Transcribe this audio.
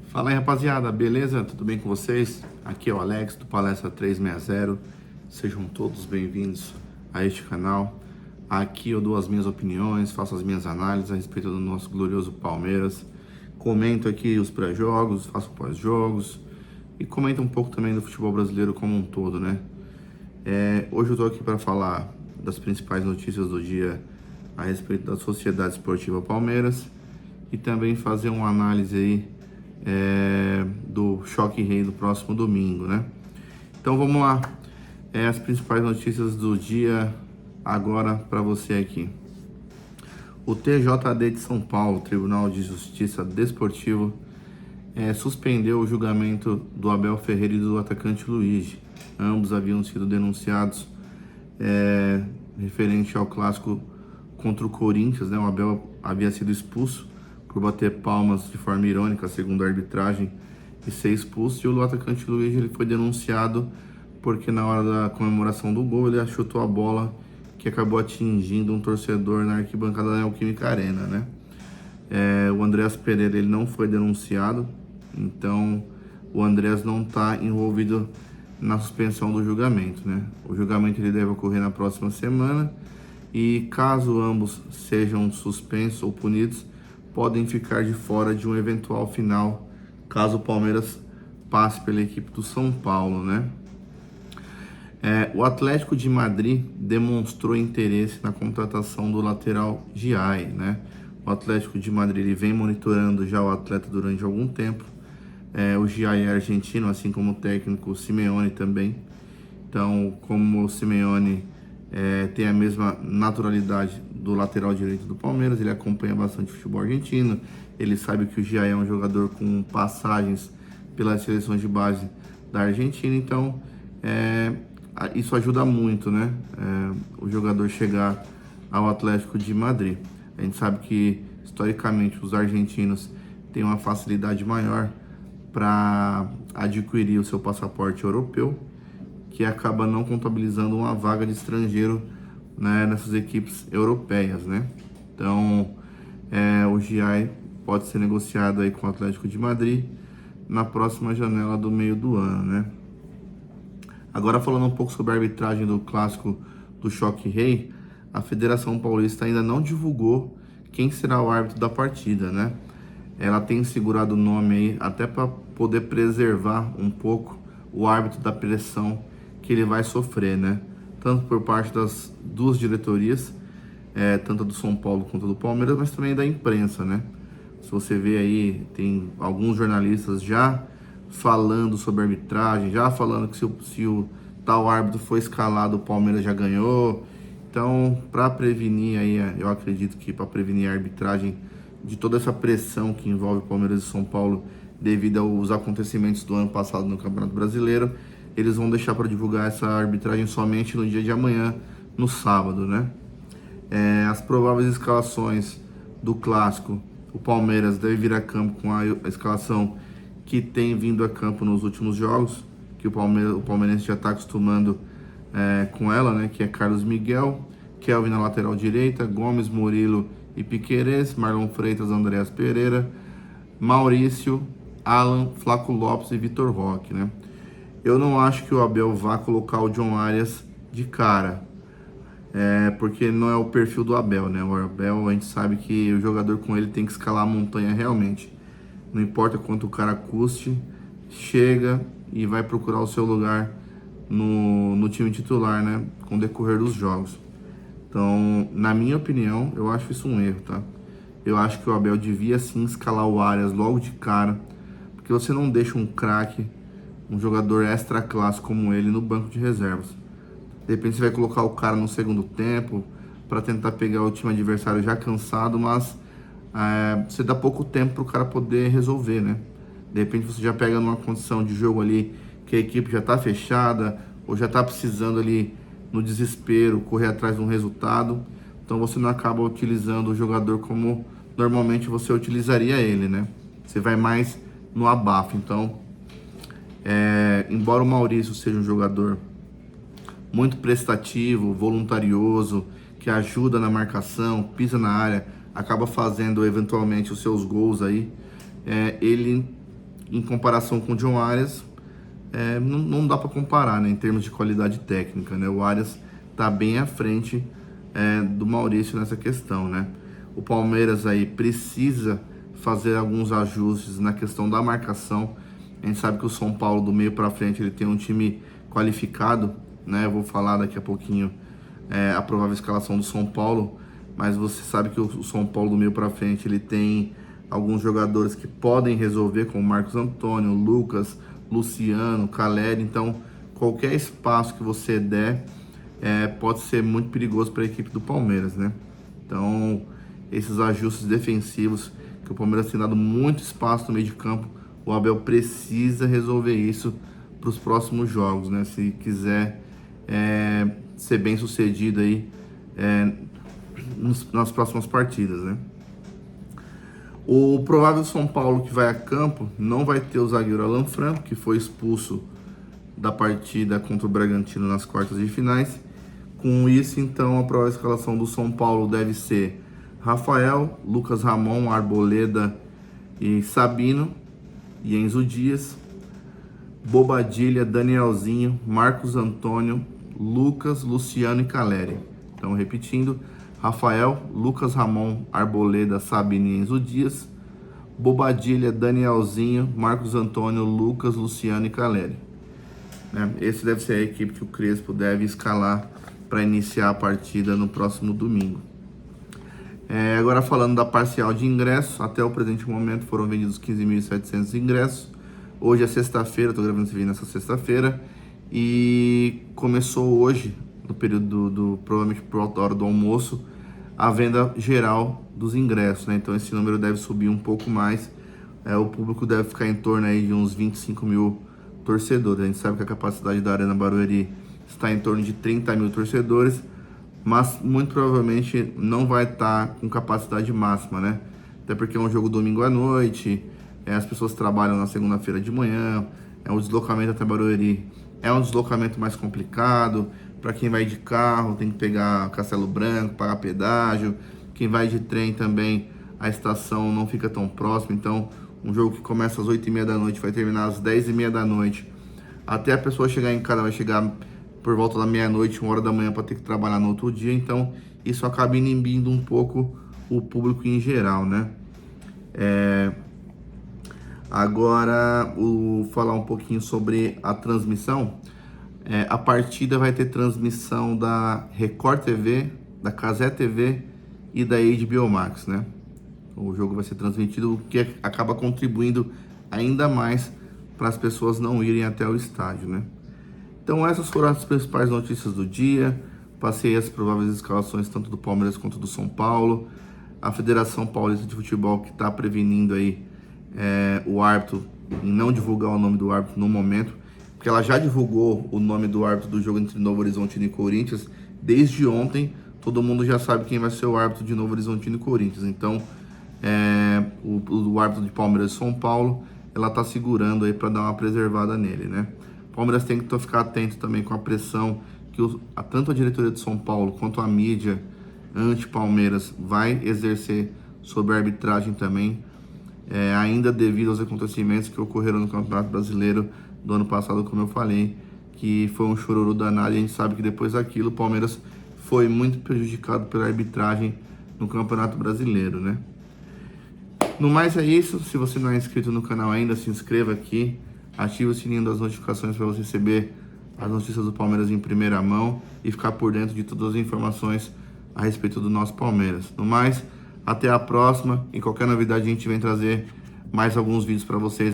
Fala aí, rapaziada, beleza? Tudo bem com vocês? Aqui é o Alex do Palestra 360. Sejam todos bem-vindos a este canal. Aqui eu dou as minhas opiniões, faço as minhas análises a respeito do nosso glorioso Palmeiras. Comento aqui os pré-jogos, faço pós-jogos e comento um pouco também do futebol brasileiro como um todo, né? Hoje eu tô aqui para falar das principais notícias do dia a respeito da Sociedade Esportiva Palmeiras e também fazer uma análise aí do Choque Rei do próximo domingo, né? Então vamos lá, as principais notícias do dia agora para você aqui. O TJD de São Paulo, Tribunal de Justiça Desportivo, suspendeu o julgamento do Abel Ferreira e do atacante Luigi. Ambos haviam sido denunciados referente ao clássico contra o Corinthians, né? O Abel havia sido expulso por bater palmas de forma irônica, segundo a arbitragem, e ser expulso. E o atacante Luigi ele foi denunciado porque na hora da comemoração do gol ele chutou a bola que acabou atingindo um torcedor na arquibancada da Neoquímica Arena, né? O Andreas Pereira ele não foi denunciado, então o Andreas não está envolvido na suspensão do julgamento, né? O julgamento ele deve ocorrer na próxima semana e caso ambos sejam suspensos ou punidos, podem ficar de fora de um eventual final, caso o Palmeiras passe pela equipe do São Paulo, né? O Atlético de Madrid demonstrou interesse na contratação do lateral Giai, né? O Atlético de Madrid ele vem monitorando já o atleta durante algum tempo. O Giai é argentino, assim como o técnico Simeone também. Então, como o Simeone tem a mesma naturalidade do lateral direito do Palmeiras, ele acompanha bastante futebol argentino, ele sabe que o Giai é um jogador com passagens pelas seleções de base da Argentina, então isso ajuda muito, né? O jogador chegar ao Atlético de Madrid. A gente sabe que historicamente os argentinos têm uma facilidade maior para adquirir o seu passaporte europeu, que acaba não contabilizando uma vaga de estrangeiro, né, nessas equipes europeias, né? Então, o Giai pode ser negociado aí com o Atlético de Madrid na próxima janela do meio do ano, né? Agora falando um pouco sobre a arbitragem do clássico do Choque Rei, a Federação Paulista ainda não divulgou quem será o árbitro da partida, né? Ela tem segurado o nome aí até para poder preservar um pouco o árbitro da pressão que ele vai sofrer, né? Tanto por parte das duas diretorias, tanto do São Paulo quanto do Palmeiras, mas também da imprensa, né? Se você vê aí, tem alguns jornalistas já falando sobre arbitragem, já falando que se o tal árbitro foi escalado, o Palmeiras já ganhou. Então, para prevenir aí, eu acredito que para prevenir a arbitragem de toda essa pressão que envolve Palmeiras e São Paulo devido aos acontecimentos do ano passado no Campeonato Brasileiro, eles vão deixar para divulgar essa arbitragem somente no dia de amanhã, no sábado, né? As prováveis escalações do clássico, o Palmeiras deve vir a campo com a escalação que tem vindo a campo nos últimos jogos, que o palmeirense já está acostumando com ela, né? Que é Carlos Miguel, Kelvin na lateral direita, Gomes, Murilo e Piquerez, Marlon Freitas, Andreas Pereira, Maurício, Alan, Flaco Lopes e Vitor Roque, né? Eu não acho que o Abel vá colocar o John Arias de cara, porque não é o perfil do Abel, né? O Abel, a gente sabe que o jogador com ele tem que escalar a montanha realmente. Não importa quanto o cara custe, chega e vai procurar o seu lugar no time titular, né? Com o decorrer dos jogos. Então, na minha opinião, eu acho isso um erro, tá? Eu acho que o Abel devia sim escalar o Arias logo de cara, porque você não deixa um craque, um jogador extra classe como ele no banco de reservas. De repente você vai colocar o cara no segundo tempo para tentar pegar o time adversário já cansado, mas você dá pouco tempo para o cara poder resolver, né? De repente você já pega numa condição de jogo ali que a equipe já está fechada ou já está precisando ali no desespero correr atrás de um resultado, então você não acaba utilizando o jogador como normalmente você utilizaria ele, né? Você vai mais no abafo. Então, embora o Maurício seja um jogador muito prestativo, voluntarioso, que ajuda na marcação, pisa na área, acaba fazendo eventualmente os seus gols aí, ele em comparação com o John Arias, não dá para comparar, né, em termos de qualidade técnica, né? O Arias está bem à frente do Maurício nessa questão, né? O Palmeiras aí precisa fazer alguns ajustes na questão da marcação. A gente sabe que o São Paulo do meio para frente ele tem um time qualificado, né? Eu vou falar daqui a pouquinho a provável escalação do São Paulo, mas você sabe que o São Paulo do meio para frente ele tem alguns jogadores que podem resolver, como Marcos Antônio, Lucas, Luciano, Caleri. Então qualquer espaço que você der pode ser muito perigoso para a equipe do Palmeiras, né? Então esses ajustes defensivos, que o Palmeiras tem dado muito espaço no meio de campo, o Abel precisa resolver isso para os próximos jogos, né? Se quiser ser bem sucedido aí nas próximas partidas, né? O provável São Paulo que vai a campo não vai ter o zagueiro Alan Franco, que foi expulso da partida contra o Bragantino nas quartas de finais. Com isso, então, a provável escalação do São Paulo deve ser Rafael, Lucas Ramon, Arboleda e Sabino, e Enzo Dias, Bobadilha, Danielzinho, Marcos Antônio, Lucas, Luciano e Caleri. Então, repetindo: Rafael, Lucas Ramon, Arboleda, Sabino e Enzo Dias, Bobadilha, Danielzinho, Marcos Antônio, Lucas, Luciano e Caleri. Esse deve ser a equipe que o Crespo deve escalar para iniciar a partida no próximo domingo. Agora falando da parcial de ingressos, até o presente momento foram vendidos 15.700 ingressos. Hoje é sexta-feira, estou gravando esse vídeo nessa sexta-feira, e começou hoje, no período provavelmente por alta hora do almoço, a venda geral dos ingressos, né? Então esse número deve subir um pouco mais, o público deve ficar em torno aí de uns 25 mil torcedores. A gente sabe que a capacidade da Arena Barueri está em torno de 30 mil torcedores, mas muito provavelmente não vai estar com capacidade máxima, né? Até porque é um jogo domingo à noite, as pessoas trabalham na segunda-feira de manhã, o deslocamento até Barueri é um deslocamento mais complicado. Para quem vai de carro, tem que pegar Castelo Branco, pagar pedágio. Quem vai de trem também, a estação não fica tão próxima. Então, um jogo que começa às 8h30 da noite, vai terminar às 10h30 da noite. Até a pessoa chegar em casa, vai chegar por volta da meia-noite, 1h da manhã, para ter que trabalhar no outro dia. Então, isso acaba inibindo um pouco o público em geral, né? Agora, falar um pouquinho sobre a transmissão. A partida vai ter transmissão da Record TV, da Cazé TV e da HBO Max, né? O jogo vai ser transmitido, o que acaba contribuindo ainda mais para as pessoas não irem até o estádio, né? Então essas foram as principais notícias do dia. Passei as prováveis escalações tanto do Palmeiras quanto do São Paulo. A Federação Paulista de Futebol, que está prevenindo aí o árbitro em não divulgar o nome do árbitro no momento, porque ela já divulgou o nome do árbitro do jogo entre Novo Horizontino e Corinthians desde ontem. Todo mundo já sabe quem vai ser o árbitro de Novo Horizontino e Corinthians. Então, o árbitro de Palmeiras e São Paulo, ela tá segurando aí para dar uma preservada nele, né? O Palmeiras tem que ficar atento também com a pressão que tanto a diretoria de São Paulo quanto a mídia anti-Palmeiras vai exercer sobre a arbitragem também, ainda devido aos acontecimentos que ocorreram no Campeonato Brasileiro do ano passado, como eu falei, que foi um chororô danado, e a gente sabe que depois daquilo o Palmeiras foi muito prejudicado pela arbitragem no Campeonato Brasileiro, né? No mais é isso. Se você não é inscrito no canal ainda, se inscreva aqui, ative o sininho das notificações para você receber as notícias do Palmeiras em primeira mão e ficar por dentro de todas as informações a respeito do nosso Palmeiras. No mais, até a próxima. Em qualquer novidade a gente vem trazer mais alguns vídeos para vocês.